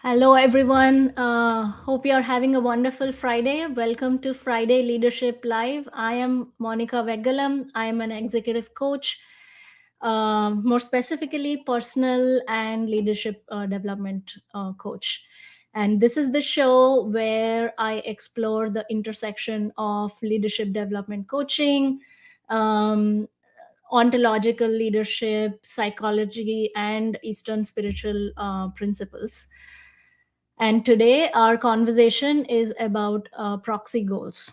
Hello, everyone. Hope you are having a wonderful Friday. Welcome to Friday Leadership Live. I am Monica Vegalam. I am an executive coach, more specifically, personal and leadership development coach. And this is the show where I explore the intersection of leadership development coaching, um, ontological leadership, psychology, and Eastern spiritual principles. And today, our conversation is about proxy goals.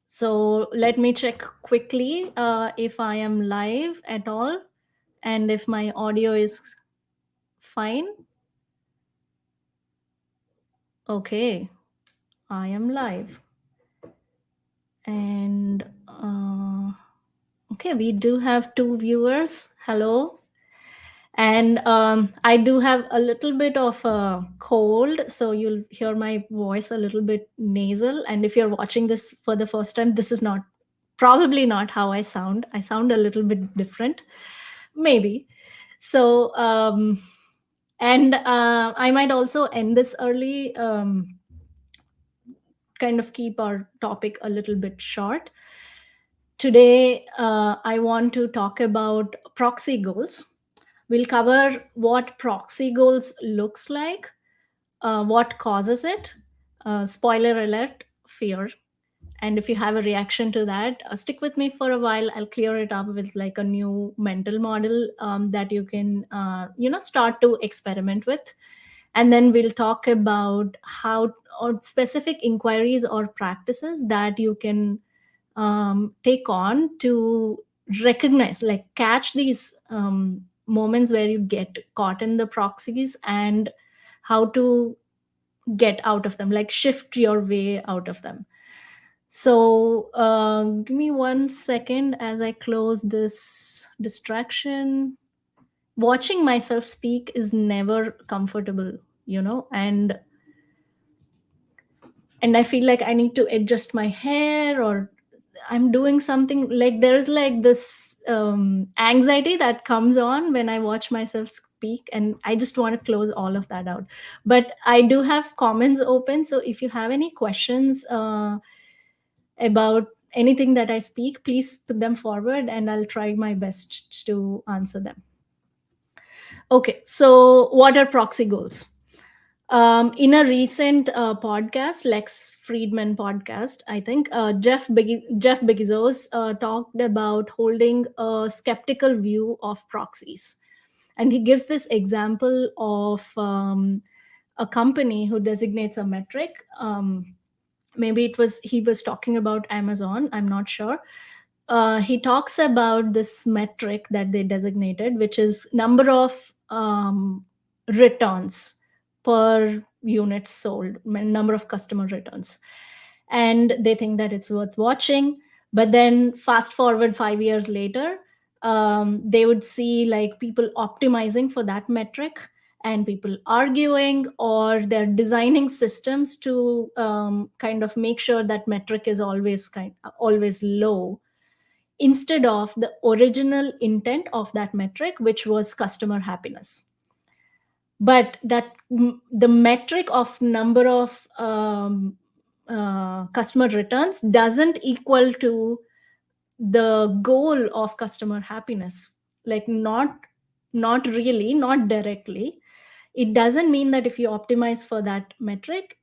So, let me check quickly if I am live at all and if my audio is fine. Okay, I am live. And okay, we do have two viewers. Hello. And I do have a little bit of a cold, so you'll hear my voice a little bit nasal. And if you're watching this for the first time, this is not probably not how I sound. I sound a little bit different, maybe. So, and I might also end this early, kind of keep our topic a little bit short. Today, I want to talk about proxy goals. We'll cover what proxy goals looks like, what causes it, spoiler alert, fear. And if you have a reaction to that, stick with me for a while. I'll clear it up with like a new mental model that you can, start to experiment with. And then we'll talk about how or specific inquiries or practices that you can take on to recognize, like catch these moments where you get caught in the proxies and how to get out of them, like shift your way out of them. So give me 1 second as I close this distraction. Watching myself speak is never comfortable, and I feel like I need to adjust my hair, or I'm doing something, like there's like this anxiety that comes on when I watch myself speak, and I just want to close all of that out. But I do have comments open, so if you have any questions about anything that I speak, please put them forward and I'll try my best to answer them. Okay, so what are proxy goals? In a recent podcast, Lex Friedman podcast, I think Jeff Bezos talked about holding a skeptical view of proxies, and he gives this example of a company who designates a metric. Maybe he was talking about Amazon. I'm not sure. He talks about this metric that they designated, which is number of returns per unit sold, number of customer returns. And they think that it's worth watching. But then fast forward 5 years later, they would see like people optimizing for that metric and people arguing, or they're designing systems to kind of make sure that metric is always low, instead of the original intent of that metric, which was customer happiness. But the metric of number of customer returns doesn't equal to the goal of customer happiness. Like not really, not directly. It doesn't mean that if you optimize for that metric,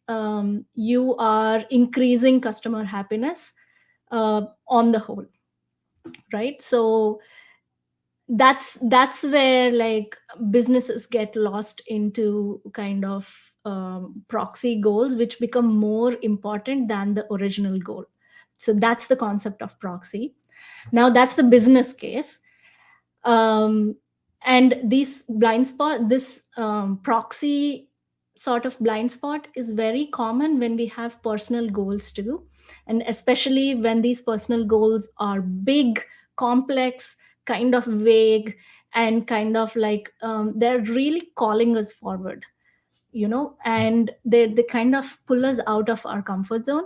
you are increasing customer happiness on the whole, right? So that's where like businesses get lost into kind of proxy goals, which become more important than the original goal. So that's the concept of proxy. Now that's the business case. And this proxy sort of blind spot is very common when we have personal goals too, and especially when these personal goals are big, complex, kind of vague, and kind of like they're really calling us forward, and they kind of pull us out of our comfort zone.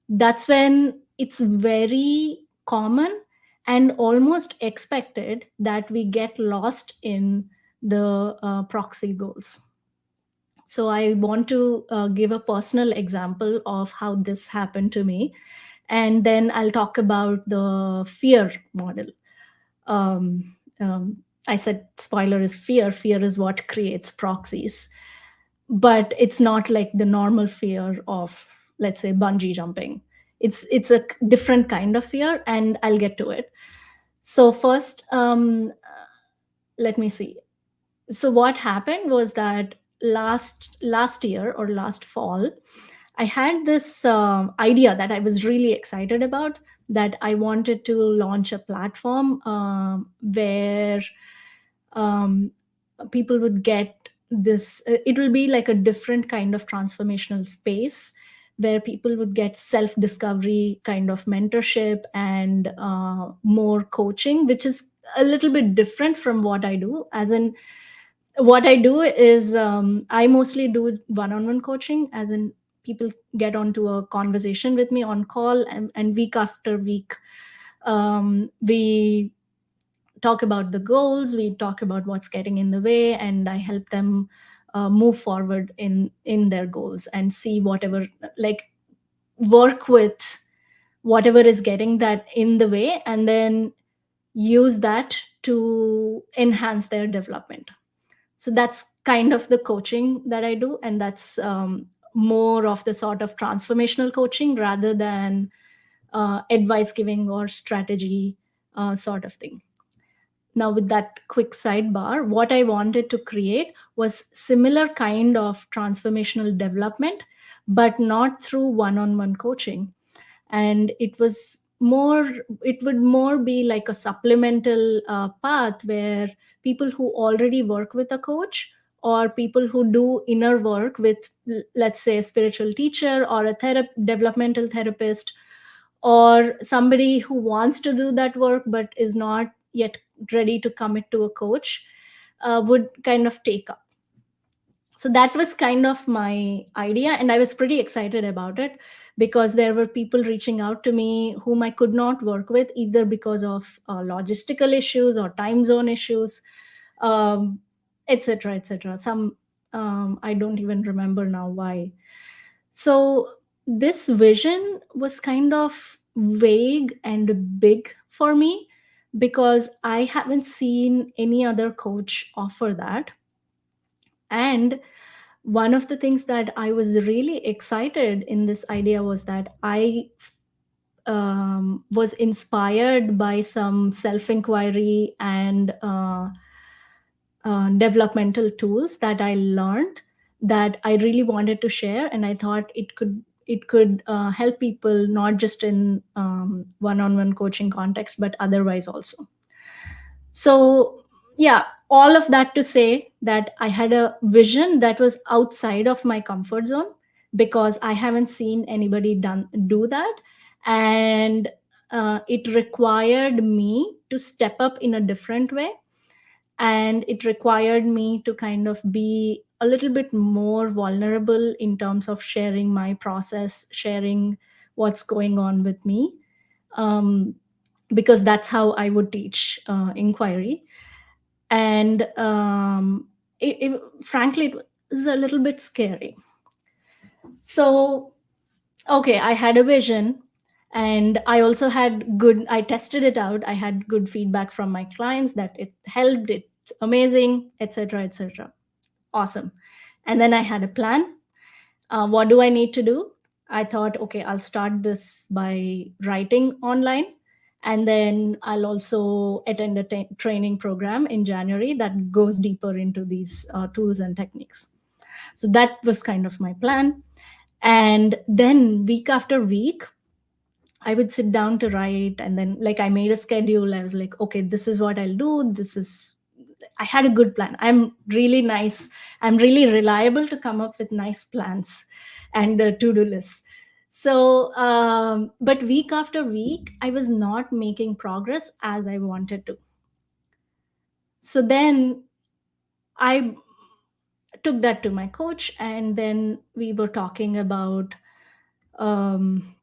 That's when it's very common and almost expected that we get lost in the proxy goals. So I want to give a personal example of how this happened to me. And then I'll talk about the fear model. Um, I said spoiler is fear. Fear is what creates proxies, but it's not like the normal fear of, let's say, bungee jumping. It's a different kind of fear, and I'll get to it. So first, let me see. So what happened was that last year or last fall, I had this idea that I was really excited about, that I wanted to launch a platform where um, people would get this. It will be like a different kind of transformational space where people would get self discovery kind of mentorship and more coaching, which is a little bit different from what I do. As in, what I do is I mostly do one-on-one coaching, as in people get onto a conversation with me on call, and week after week, we talk about the goals, we talk about what's getting in the way, and I help them move forward in their goals and see whatever, like, work with whatever is getting that in the way, and then use that to enhance their development. So that's kind of the coaching that I do, and that's more of the sort of transformational coaching rather than advice giving or strategy sort of thing. Now, with that quick sidebar, what I wanted to create was similar kind of transformational development, but not through one-on-one coaching. And it would more be like a supplemental path where people who already work with a coach, or people who do inner work with, let's say, a spiritual teacher or a developmental therapist, or somebody who wants to do that work but is not yet ready to commit to a coach, would kind of take up. So that was kind of my idea, and I was pretty excited about it, because there were people reaching out to me whom I could not work with, either because of logistical issues or time zone issues, um, etc., etc. Some, I don't even remember now why. So this vision was kind of vague and big for me, because I haven't seen any other coach offer that. And one of the things that I was really excited in this idea was that I was inspired by some self inquiry and developmental tools that I learned, that I really wanted to share, and I thought it could help people, not just in one-on-one coaching context, but otherwise also. So, yeah, all of that to say that I had a vision that was outside of my comfort zone, because I haven't seen anybody do that. And it required me to step up in a different way. And it required me to kind of be a little bit more vulnerable in terms of sharing my process, sharing what's going on with me. Um, because that's how I would teach inquiry. And frankly, it was a little bit scary. So, okay, I had a vision, and I also had good, I tested it out. I had good feedback from my clients that it helped, it's amazing, etc., etc. Awesome. And then I had a plan. What do I need to do? I thought, okay, I'll start this by writing online. And then I'll also attend a training program in January that goes deeper into these tools and techniques. So that was kind of my plan. And then week after week, I would sit down to write, and then, like, I made a schedule. I was like, okay, this is what I'll do. I had a good plan. I'm really nice. I'm really reliable to come up with nice plans and to-do lists. So, but week after week, I was not making progress as I wanted to. So then I took that to my coach, and then um,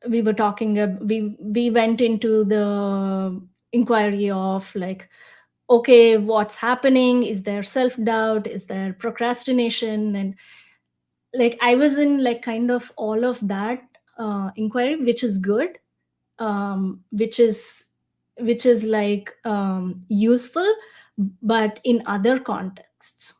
we went into the inquiry of, like, okay, what's happening? Is there self doubt? Is there procrastination? And like I was in like kind of all of that inquiry, which is good, which is like useful, but in other contexts.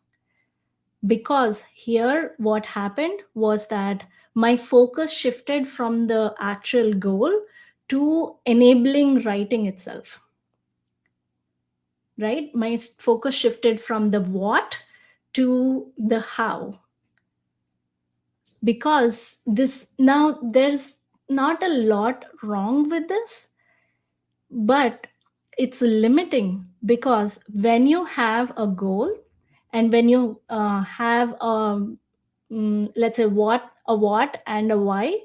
Because here what happened was that my focus shifted from the actual goal to enabling writing itself, right? My focus shifted from the what to the how. Because this, now there's not a lot wrong with this, but it's limiting. Because when you have a goal, and when you have a let's say what and a why,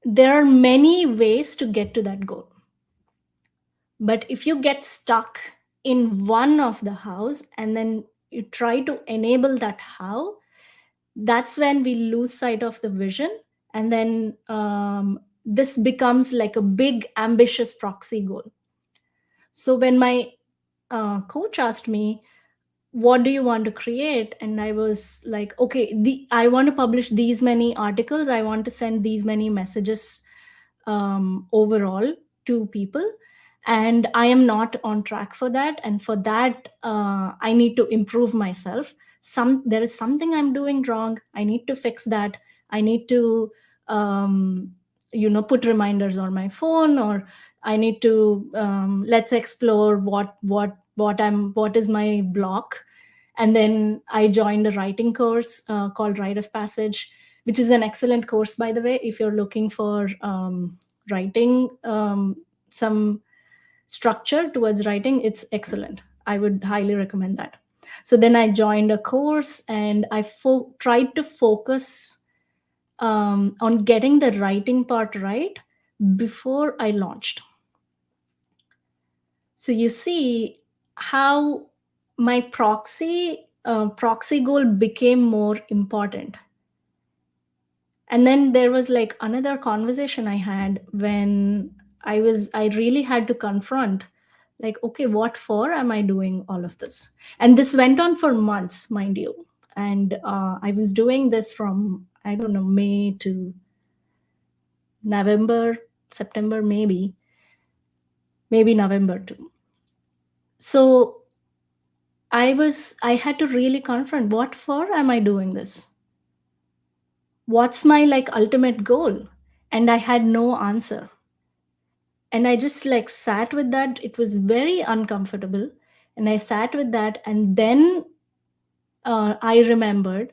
there are many ways to get to that goal. But if you get stuck in one of the hows and then you try to enable that how, that's when we lose sight of the vision. And then this becomes like a big ambitious proxy goal. So when my coach asked me, what do you want to create? And I was like, okay, I want to publish these many articles, I want to send these many messages overall to people, and I am not on track for that. And for that, I need to improve myself. There is something I'm doing wrong, I need to fix that. I need to um, put reminders on my phone, or I need to let's explore what is my block. And then I joined a writing course called Rite of Passage, which is an excellent course, by the way, if you're looking for writing, some structure towards writing. It's excellent. I would highly recommend that. So then I joined a course, and I tried to focus on getting the writing part right before I launched. So you see how my proxy goal became more important. And then there was like another conversation I had when I really had to confront, like, okay, what for am I doing all of this? And this went on for months, mind you. And I was doing this from, I don't know, May to November, September, maybe November too. So I had to really confront, what for am I doing this? What's my like ultimate goal? And I had no answer. And I just like sat with that. It was very uncomfortable. And I sat with that, and then I remembered,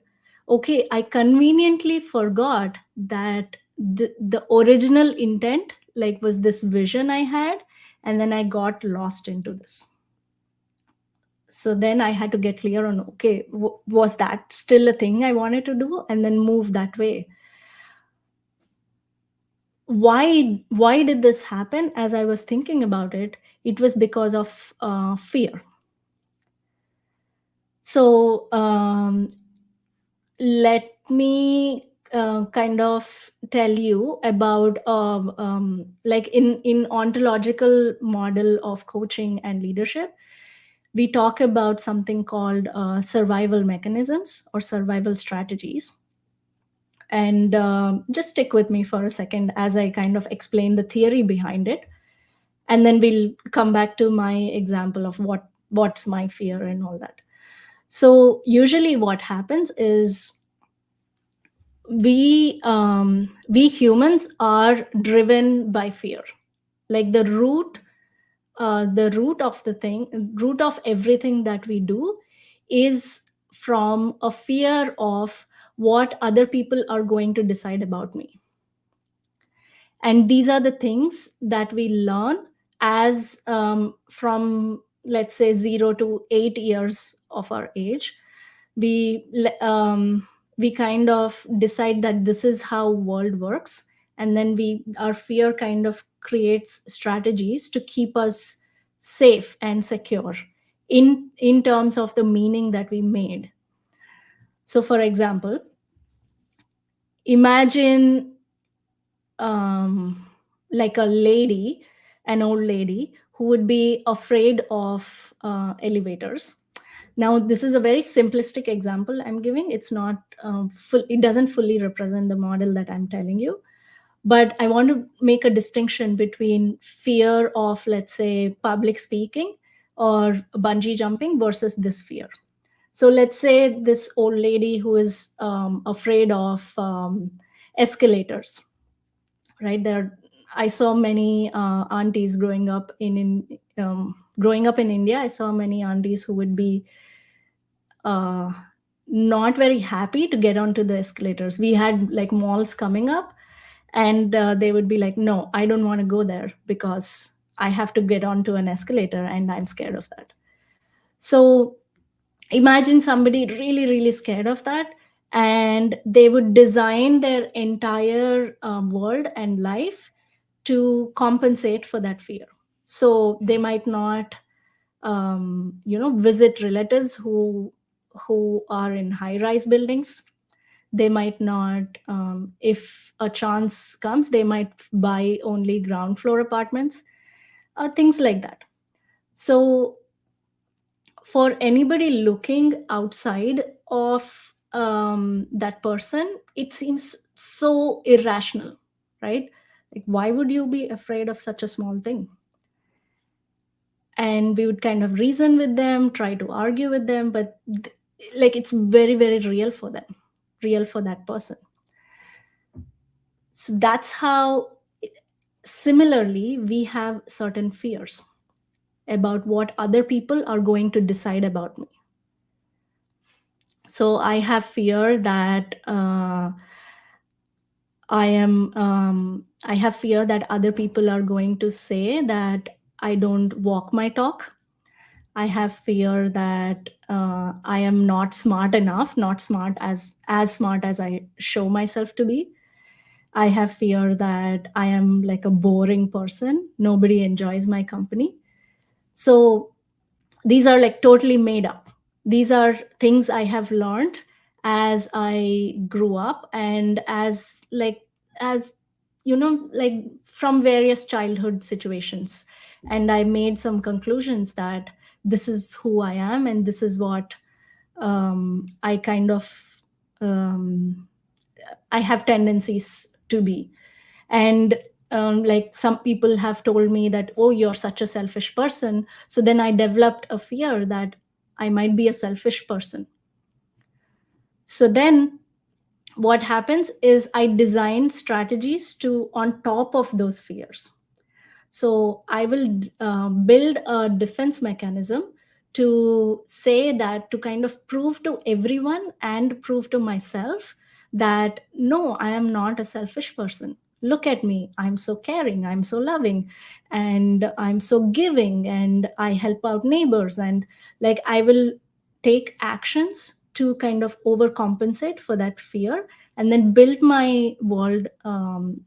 okay, I conveniently forgot that the original intent like was this vision I had, and then I got lost into this. So then I had to get clear on, okay, was that still a thing I wanted to do, and then move that way. Why did this happen? As I was thinking about it, it was because of fear. So let me kind of tell you about like in ontological model of coaching and leadership, we talk about something called survival mechanisms or survival strategies. And just stick with me for a second as I kind of explain the theory behind it, and then we'll come back to my example of what's my fear and all that. So usually what happens is we humans are driven by fear. Like the root of the thing, root of everything that we do is from a fear of what other people are going to decide about me. And these are the things that we learn as from, let's say, 0 to 8 years of our age. We kind of decide that this is how world works, and then our fear kind of creates strategies to keep us safe and secure in terms of the meaning that we made. So for example, imagine like an old lady who would be afraid of elevators. Now, this is a very simplistic example I'm giving. It's not it doesn't fully represent the model that I'm telling you. But I want to make a distinction between fear of, let's say, public speaking or bungee jumping versus this fear. So let's say this old lady who is afraid of escalators, right? I saw many aunties growing up in India. I saw many aunties who would be uh, not very happy to get onto the escalators. We had like malls coming up, and they would be like, no, I don't want to go there because I have to get onto an escalator and I'm scared of that. So imagine somebody really, really scared of that, and they would design their entire world and life to compensate for that fear. So they might not visit relatives who are in high rise buildings. They might not, if a chance comes, they might buy only ground floor apartments, things like that. So for anybody looking outside of that person, it seems so irrational, right? Like, why would you be afraid of such a small thing? And we would kind of reason with them, try to argue with them, but like, it's very, very real for them, real for that person. So that's how, similarly, we have certain fears about what other people are going to decide about me. So I have fear that I have fear that other people are going to say that I don't walk my talk. I have fear that I am not smart enough, not smart as smart as I show myself to be. I have fear that I am like a boring person. Nobody enjoys my company. So these are like totally made up. These are things I have learned as I grew up, and as like from various childhood situations. And I made some conclusions that this is who I am, and this is what I kind of I have tendencies to be. And like, some people have told me that, oh, you're such a selfish person. So then I developed a fear that I might be a selfish person. So then what happens is I design strategies to on top of those fears. So I will build a defense mechanism to say that, to kind of prove to everyone and prove to myself that, no, I am not a selfish person. Look at me. I'm so caring. I'm so loving. And I'm so giving. And I help out neighbors. And like, I will take actions to kind of overcompensate for that fear and then build my world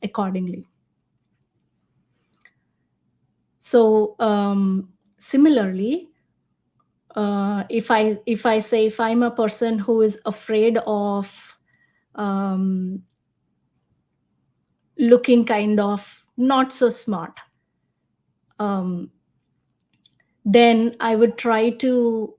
accordingly. So similarly, if I say, if I'm a person who is afraid of um, looking kind of not so smart, um, then I would try to,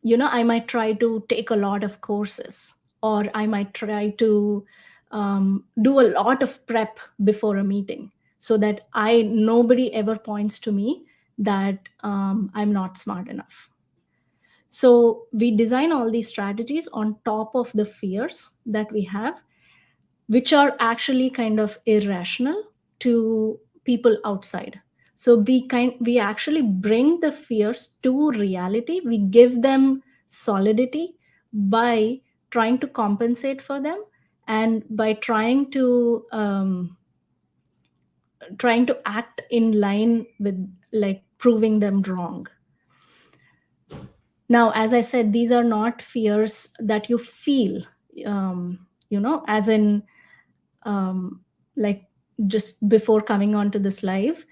I might try to take a lot of courses, or I might try to do a lot of prep before a meeting, so that nobody ever points to me that I'm not smart enough. So we design all these strategies on top of the fears that we have, which are actually kind of irrational to people outside. So we actually bring the fears to reality. We give them solidity by trying to compensate for them, and by trying to act in line with, like, proving them wrong. Now, as I said, these are not fears that you feel, as in, um, like, just before coming onto this live,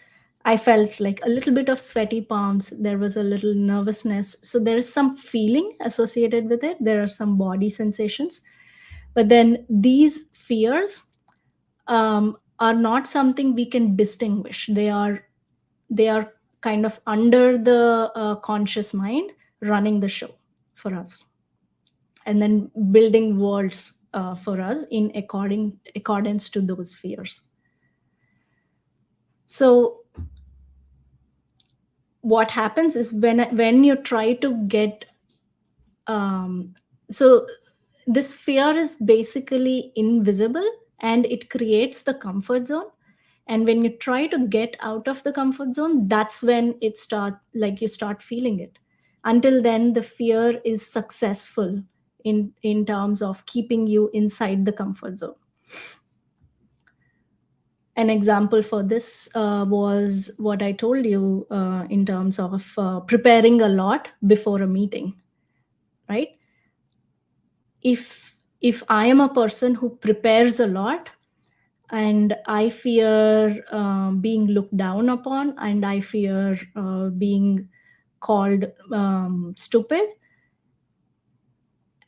I felt like a little bit of sweaty palms. There was a little nervousness. So there is some feeling associated with it. There are some body sensations. But then these fears are not something we can distinguish. They are kind of under the conscious mind running the show for us, and then building worlds for us in accordance to those fears. So what happens is when you try to get so this fear is basically invisible, and it creates the comfort zone. And when you try to get out of the comfort zone, that's when it start like you start feeling it. Until then, the fear is successful in terms of keeping you inside the comfort zone. An example for this was what I told you in terms of preparing a lot before a meeting, right? If I am a person who prepares a lot, and I fear being looked down upon, and I fear being called stupid,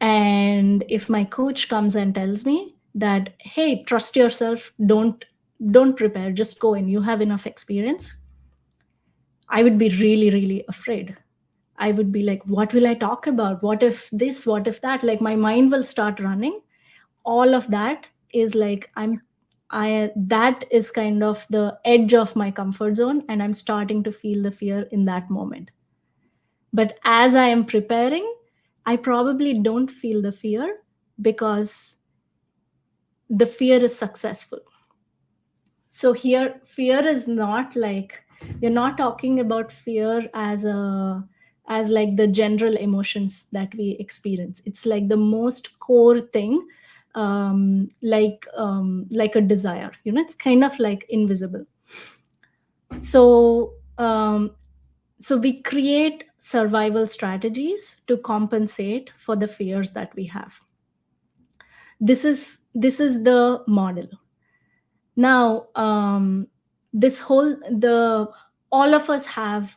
and if my coach comes and tells me that, hey, trust yourself, don't prepare, just go in, you have enough experience, I would be really, really afraid. I would be like, what will I talk about? What if this? What if that? Like my mind will start running. All of that is like that is kind of the edge of my comfort zone, and I'm starting to feel the fear in that moment. But as I am preparing, I probably don't feel the fear because the fear is successful. So here fear is not like, you're not talking about fear as like the general emotions that we experience. It's like the most core thing, like a desire, it's kind of like invisible. So so we create survival strategies to compensate for the fears that we have. This is the model. Now this whole the all of us have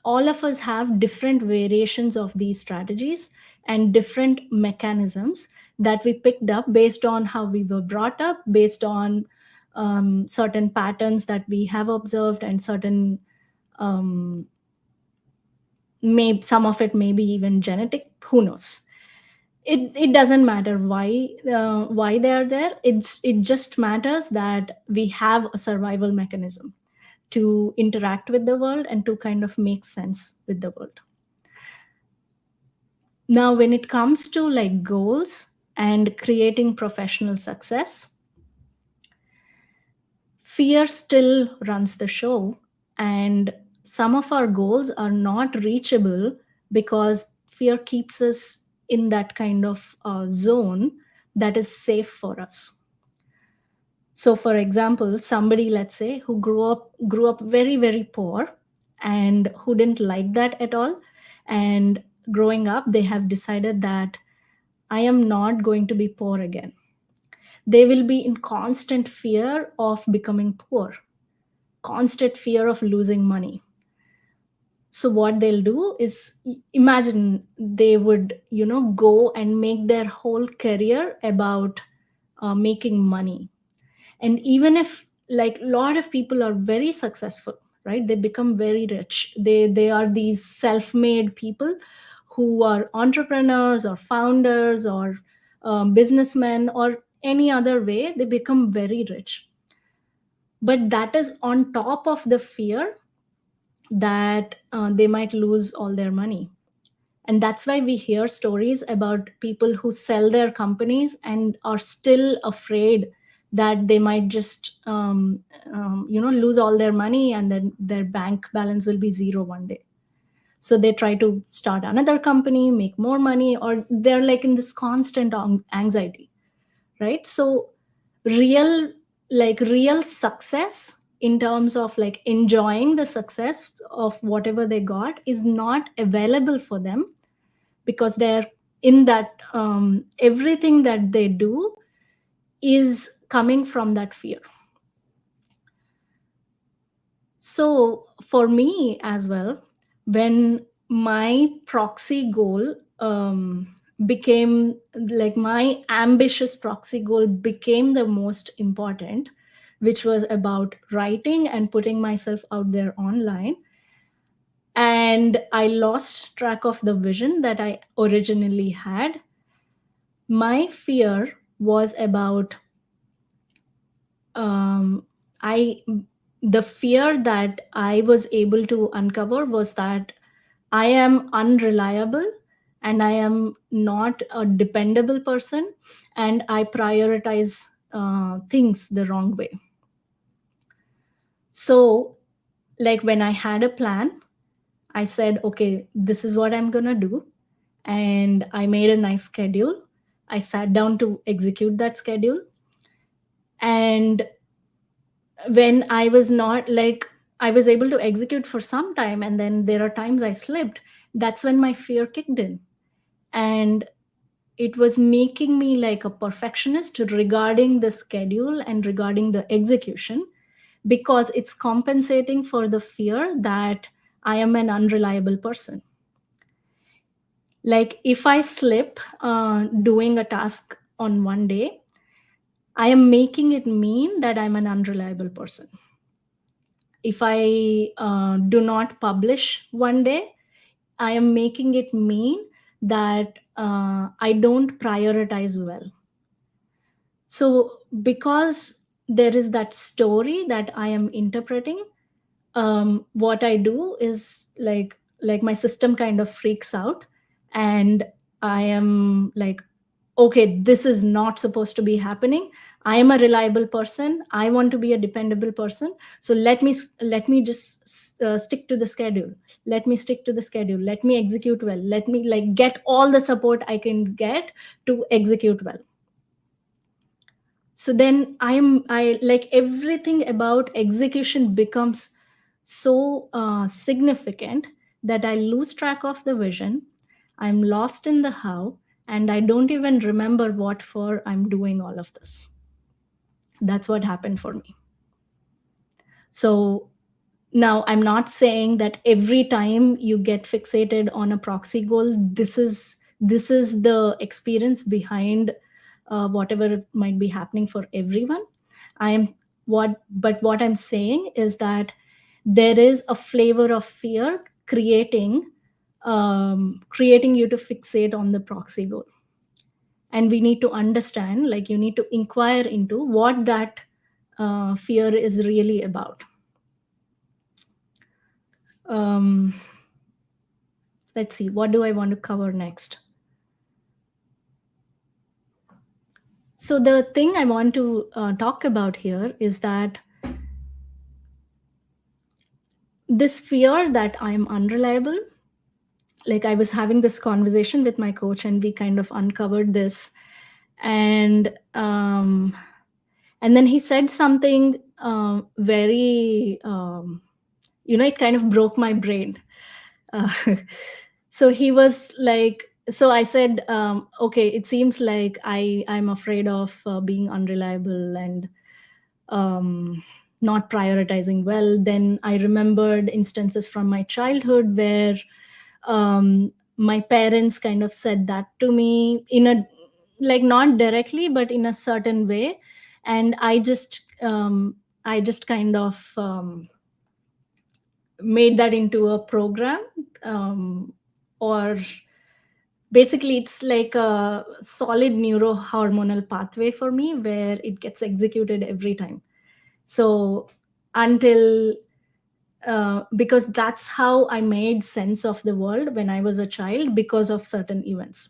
all of us have different variations of these strategies and different mechanisms that we picked up based on how we were brought up, based on certain patterns that we have observed, and certain maybe some of it may be even genetic, who knows. It doesn't matter why they are there. It just matters that we have a survival mechanism to interact with the world and to kind of make sense with the world. Now when it comes to like goals and creating professional success, fear still runs the show, and some of our goals are not reachable because fear keeps us in that kind of zone that is safe for us. So for example, somebody, let's say, who grew up very, very poor, and who didn't like that at all, and growing up they have decided that I am not going to be poor again. They will be in constant fear of becoming poor, constant fear of losing money. So what they'll do is, imagine they would go and make their whole career about making money. And even if like a lot of people are very successful, right, they become very rich, they are these self-made people who are entrepreneurs or founders or businessmen or any other way, they become very rich. But that is on top of the fear that they might lose all their money. And that's why we hear stories about people who sell their companies and are still afraid that they might just lose all their money, and then their bank balance will be zero one day. So they try to start another company, make more money, or they're like in this constant anxiety, right? So real real success in terms of like enjoying the success of whatever they got is not available for them, because they're in that everything that they do is coming from that fear. So for me as well, when my proxy goal became like my ambitious proxy goal became the most important, which was about writing and putting myself out there online. And I lost track of the vision that I originally had. My fear was about um, I the fear that I was able to uncover was that I am unreliable and I am not a dependable person, and I prioritize things the wrong way. So, like when I had a plan, I said, okay, this is what I'm going to do. And I made a nice schedule. I sat down to execute that schedule. And when I was not like, I was able to execute for some time, and then there are times I slipped. That's when my fear kicked in. And it was making me like a perfectionist regarding the schedule and regarding the execution, because it's compensating for the fear that I am an unreliable person. Like if I slip doing a task on one day, I am making it mean that I'm an unreliable person. If I do not publish one day, I am making it mean that I don't prioritize well. So, because there is that story that I am interpreting, what I do is like my system kind of freaks out, and I am like, okay, this is not supposed to be happening. I am a reliable person. I want to be a dependable person. So let me just stick to the schedule. Let me stick to the schedule. Let me execute well. Let me like get all the support I can get to execute well. So then I like everything about execution becomes so significant that I lose track of the vision. I'm lost in the how, and I don't even remember what for I'm doing all of this. That's what happened for me. So now I'm not saying that every time you get fixated on a proxy goal, this is the experience behind whatever might be happening for everyone. I am what I'm saying is that there is a flavor of fear creating you to fixate on the proxy goal. And we need to understand, like you need to inquire into what that fear is really about. um, let's see, what do I want to cover next? So the thing I want to talk about here is that this fear that I'm unreliable, like I was having this conversation with my coach and we kind of uncovered this. And then he said something very it kind of broke my brain. uh, so he was like, so I said, okay, it seems like I'm afraid of being unreliable and not prioritizing well. Then I remembered instances from my childhood where my parents kind of said that to me in a, like not directly but in a certain way. And I just kind of made that into a program. Or basically it's like a solid neurohormonal pathway for me where it gets executed every time. So until because that's how I made sense of the world when I was a child, because of certain events.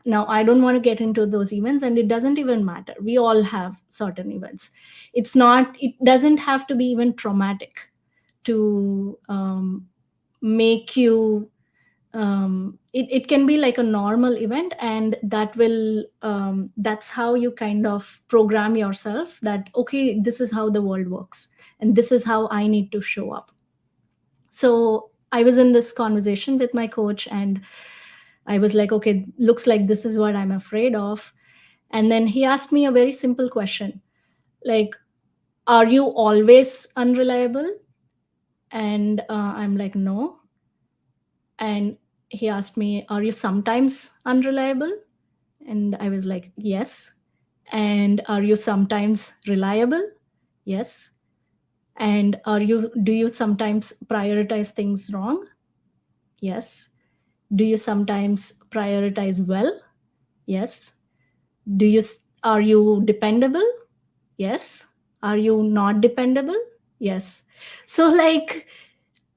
Now I don't want to get into those events, and it doesn't even matter, we all have certain events. It doesn't have to be even traumatic to make you it can be like a normal event, and that's how you kind of program yourself that okay, this is how the world works and this is how I need to show up. So I was in this conversation with my coach, and I was like, okay, looks like this is what I'm afraid of. And then he asked me a very simple question, like, are you always unreliable? And I'm like, no. And he asked me, are you sometimes unreliable? And I was like, yes. And are you sometimes reliable? Yes. And do you sometimes prioritize things wrong? Yes. Do you sometimes prioritize well? Yes. Are you dependable? Yes. Are you not dependable? Yes. So like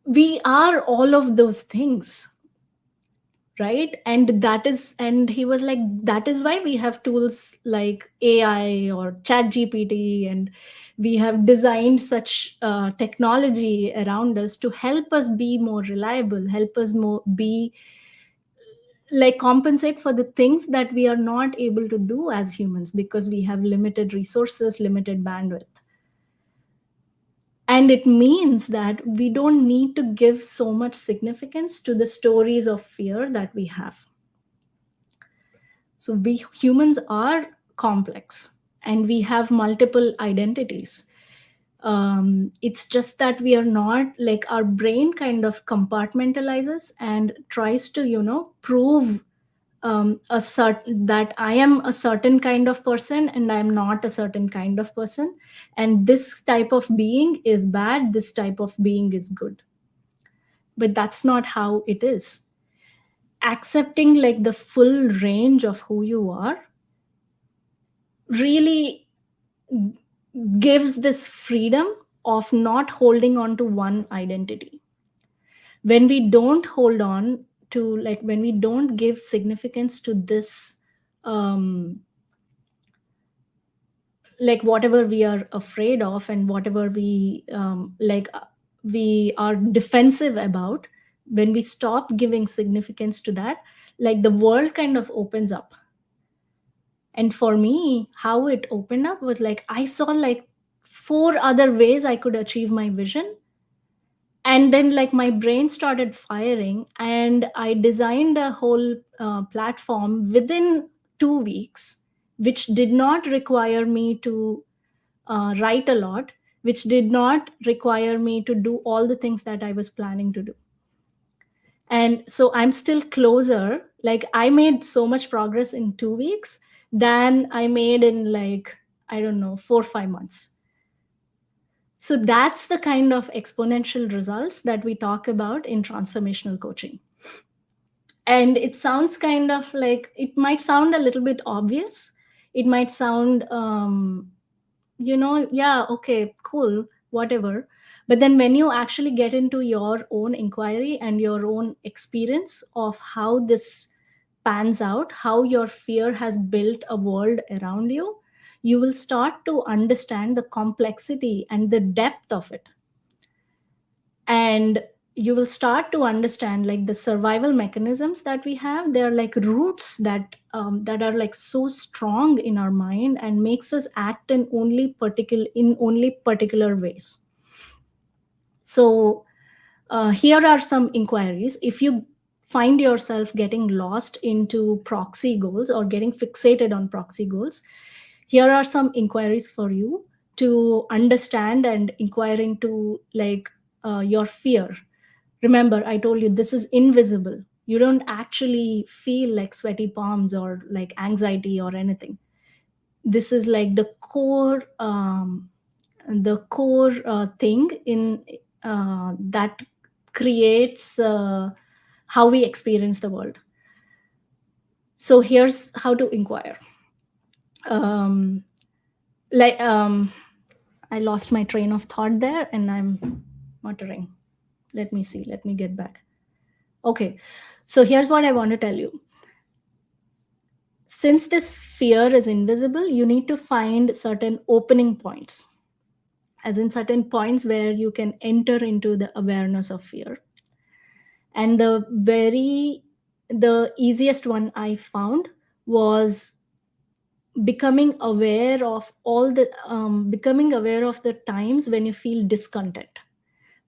we are all of those things, right? And he was like, that is why we have tools like AI or chat gpt, and we have designed such technology around us to help us be more reliable, help us more be like compensate for the things that we are not able to do as humans because we have limited resources, limited bandwidth. And it means that we don't need to give so much significance to the stories of fear that we have. So we humans are complex and we have multiple identities. It's just that we are not like our brain kind of compartmentalizes and tries to, prove a certain that I am a certain kind of person and I am not a certain kind of person, and this type of being is bad, this type of being is good. But that's not how it is. Accepting like the full range of who you are really gives this freedom of not holding on to one identity. When we don't hold on to, like, when we don't give significance to this, um, like whatever we are afraid of and whatever we are defensive about, when we stop giving significance to that, like the world kind of opens up. And for me, how it opened up was like I saw like four other ways I could achieve my vision. And then like my brain started firing and I designed a whole platform within 2 weeks, which did not require me to write a lot, which did not require me to do all the things that I was planning to do. And so I'm still closer. Like I made so much progress in 2 weeks than I made in like, I don't know, 4 or 5 months. So that's the kind of exponential results that we talk about in transformational coaching. And it sounds kind of like, it might sound a little bit obvious. It might sound, yeah, okay, cool, whatever. But then when you actually get into your own inquiry and your own experience of how this pans out, how your fear has built a world around you, you will start to understand the complexity and the depth of it. And you will start to understand like the survival mechanisms that we have. They're like roots that are like so strong in our mind and makes us act in only particular ways. So here are some inquiries. If you find yourself getting lost into proxy goals or getting fixated on proxy goals, here are some inquiries for you to understand and inquire into, like, your fear. Remember, I told you this is invisible. You don't actually feel like sweaty palms or like anxiety or anything. This is like the core thing in that creates how we experience the world. So here's how to inquire. um, like I lost my train of thought there and I'm muttering. Let me see, let me get back. Okay, so here's what I want to tell you. Since this fear is invisible, you need to find certain opening points, as in certain points where you can enter into the awareness of fear. And the easiest one I found was becoming aware of the times when you feel discontent,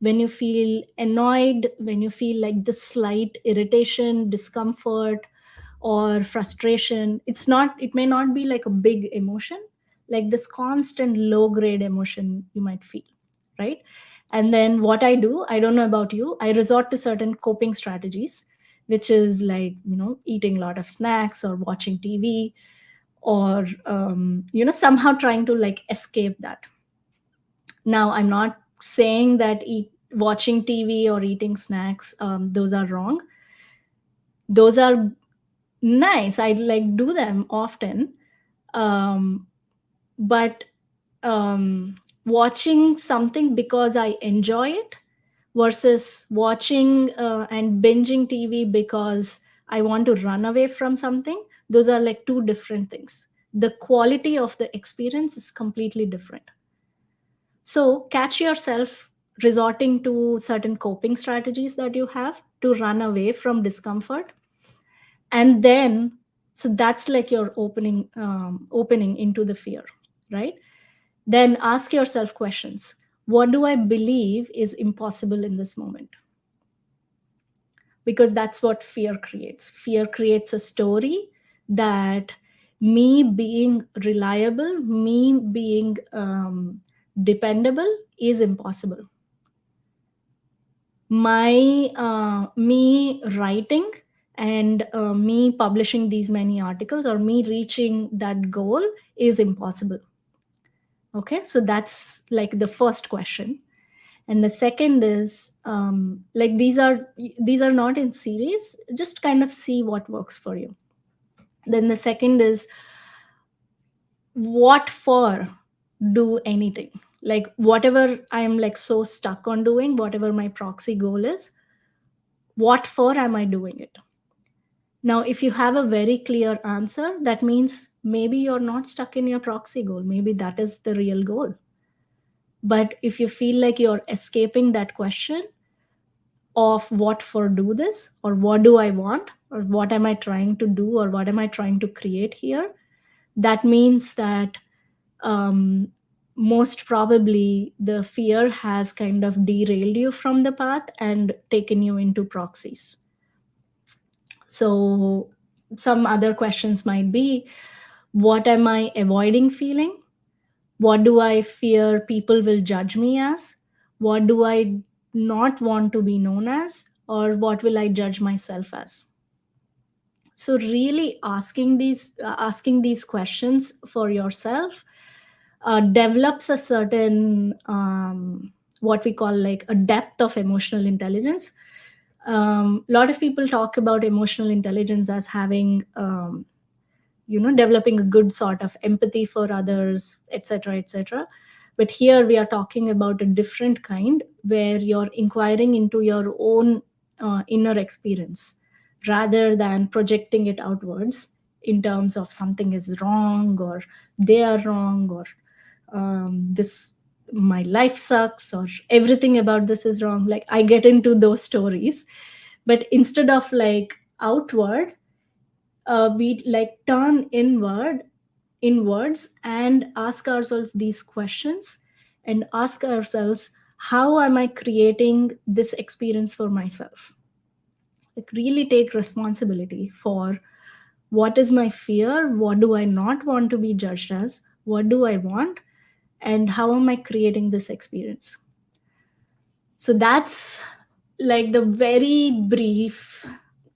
when you feel annoyed, when you feel like the slight irritation, discomfort, or frustration. It may not be like a big emotion, like this constant low grade emotion you might feel, right? And then what I do, I don't know about you, I resort to certain coping strategies, which is like, eating a lot of snacks or watching TV, or somehow trying to like escape that. Now, I'm not saying that watching TV or eating snacks, those are wrong. Those are nice. I like do them often. Um, but watching something because I enjoy it versus watching and binging TV because I want to run away from something, those are like two different things. The quality of the experience is completely different. So catch yourself resorting to certain coping strategies that you have to run away from discomfort. And then, so that's like your opening into the fear, right? Then ask yourself questions. What do I believe is impossible in this moment? Because that's what fear creates. Fear creates a story that me being reliable, me being dependable is impossible. Me writing and me publishing these many articles or me reaching that goal is impossible. Okay, so that's like the first question. And the second is like these are not in series, just kind of see what works for you. Then the second is, what for? Do anything, like whatever I am like so stuck on doing, whatever my proxy goal is, what for am I doing it? Now, if you have a very clear answer, that means maybe you're not stuck in your proxy goal, maybe that is the real goal. But if you feel like you're escaping that question of what for do this, or what do I want, or what am I trying to do, or what am I trying to create here, that means that um, most probably the fear has kind of derailed you from the path and taken you into proxies. So some other questions might be, what am I avoiding feeling? What do I fear people will judge me as? What do I not want to be known as? Or what will I judge myself as? So really asking these questions for yourself develops a certain what we call like a depth of emotional intelligence. A lot of people talk about emotional intelligence as having developing a good sort of empathy for others, etc., etc. But here we are talking about a different kind, where you're inquiring into your own inner experience rather than projecting it outwards in terms of something is wrong or they are wrong, or this my life sucks, or everything about this is wrong. Like I get into those stories, but instead of like outward, we like turn inwards and ask ourselves these questions, and ask ourselves, how am I creating this experience for myself? Like really take responsibility for, what is my fear, what do I not want to be judged as, what do I want, and how am I creating this experience? So that's like the very brief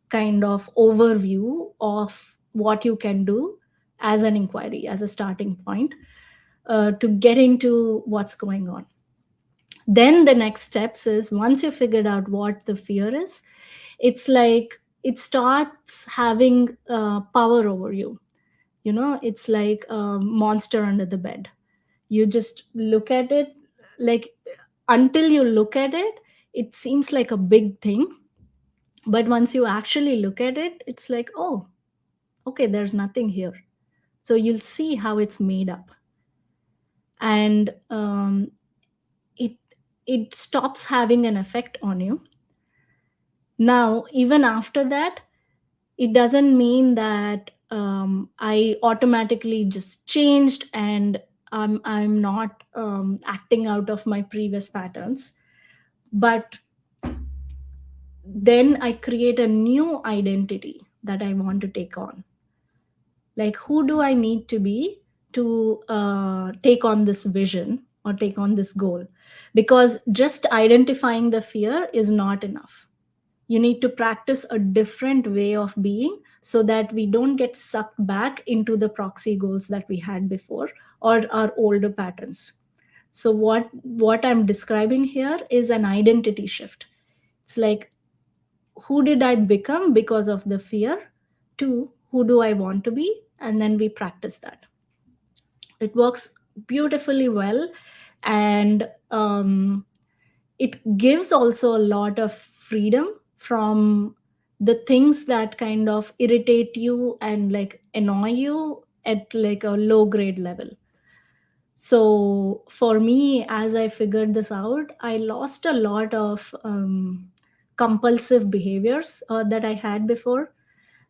kind of overview of what you can do as an inquiry, as a starting point, to get into what's going on. Then the next steps is, once you figured out what the fear is, it's like it starts having power over you. It's like a monster under the bed. You just look at it, like until you look at it, it seems like a big thing. But once you actually look at it, it's like, oh, okay, there's nothing here. So you'll see how it's made up. And it it stops having an effect on you. Now, even after that, it doesn't mean that I automatically just changed and I'm not acting out of my previous patterns. But then I create a new identity that I want to take on. Like, who do I need to be to take on this vision or take on this goal? Because just identifying the fear is not enough. You need to practice a different way of being, so that we don't get sucked back into the proxy goals that we had before or our older patterns. So what I'm describing here is an identity shift. It's like, who did I become because of the fear, to who do I want to be, and then we practice that. It works beautifully well. And it gives also a lot of freedom from the things that kind of irritate you and like annoy you at like a low grade level. So for me, as I figured this out, I lost a lot of compulsive behaviors that I had before.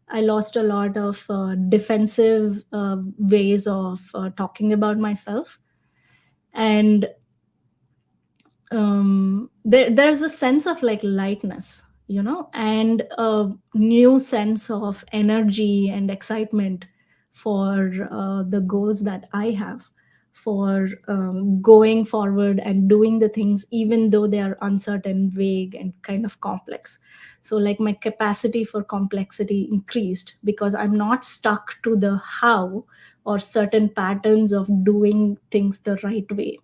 I lost a lot of defensive ways of talking about myself. And there's a sense of like lightness, and a new sense of energy and excitement for the goals that I have, for going forward and doing the things even though they are uncertain, vague, and kind of complex. So like my capacity for complexity increased because I'm not stuck to the how or certain patterns of doing things the right way.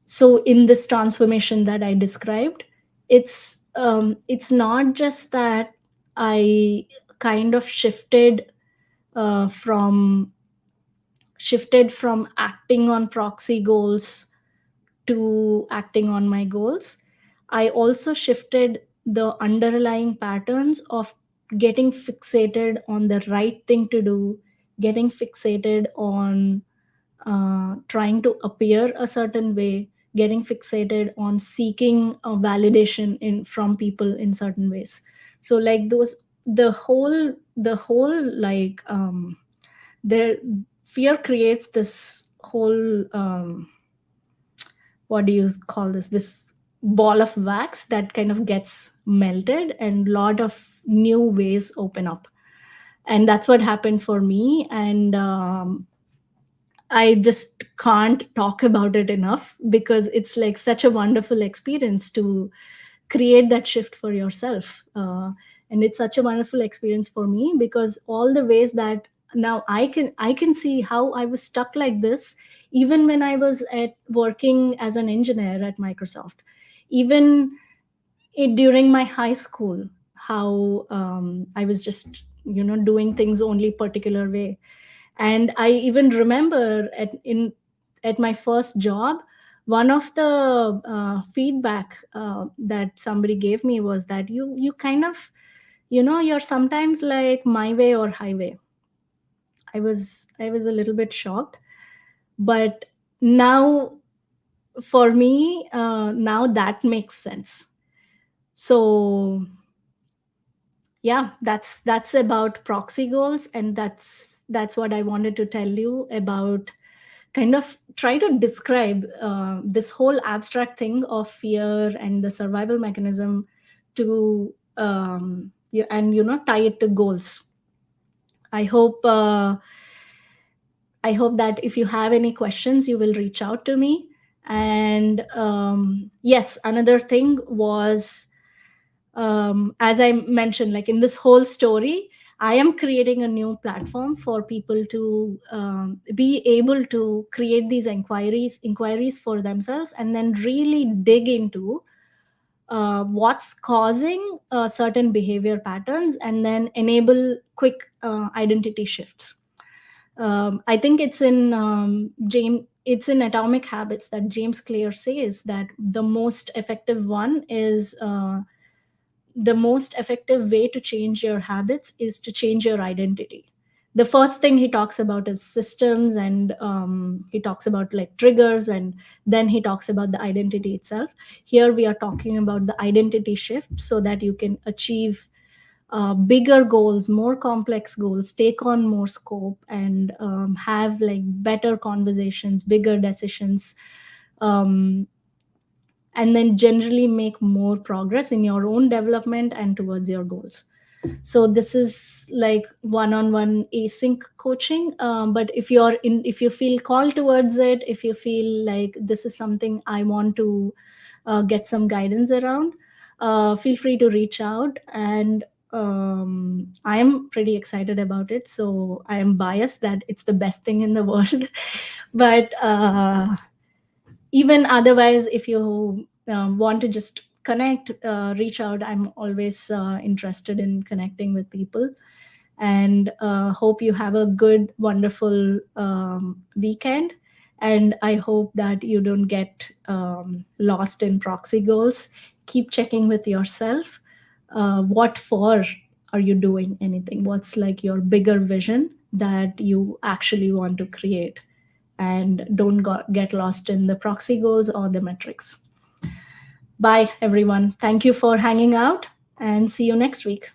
So in this transformation that I described, it's not just that I kind of from acting on proxy goals to acting on my goals. I also shifted the underlying patterns of getting fixated on the right thing to do, getting fixated on trying to appear a certain way, getting fixated on seeking a validation in from people in certain ways. So like those, the whole like the fear creates this whole what do you call this ball of wax that kind of gets melted and lot of new ways open up. And that's what happened for me. And I just can't talk about it enough because it's like such a wonderful experience to create that shift for yourself. And it's such a wonderful experience for me because all the ways that now I can see how I was stuck like this even when I was at working as an engineer at Microsoft, even during my high school, how I was just doing things only particular way. And I even remember at my first job, one of the feedback that somebody gave me was that you kind of you're sometimes like my way or highway. I was a little bit shocked, but now for me now that makes sense. So yeah, that's about proxy goals, and that's what I wanted to tell you about. Kind of try to describe this whole abstract thing of fear and the survival mechanism to yeah, and tie it to goals. I hope uh, i hope that if you have any questions you will reach out to me. And yes, another thing was, as I mentioned, like in this whole story, I am creating a new platform for people to be able to create these inquiries for themselves and then really dig into what's causing certain behavior patterns and then enable quick identity shifts. I think it's in Atomic Habits that James Clear says that the most effective way to change your habits is to change your identity. The first thing he talks about is systems, and he talks about like triggers, and then he talks about the identity itself. Here we are talking about the identity shift so that you can achieve bigger goals, more complex goals, take on more scope, and have like better conversations, bigger decisions, um, and then generally make more progress in your own development and towards your goals. So this is like one-on-one async coaching, but if you feel called towards it, if you feel like this is something I want to get some guidance around, feel free to reach out. And I am pretty excited about it. So I am biased that it's the best thing in the world. But even otherwise, if you want to just connect, reach out. I'm always interested in connecting with people, and hope you have a good, wonderful weekend. And I hope that you don't get lost in proxy goals. Keep checking with yourself. What for are you doing anything? What's like your bigger vision that you actually want to create? And don't get lost in the proxy goals or the metrics. Bye, everyone. Thank you for hanging out, and see you next week.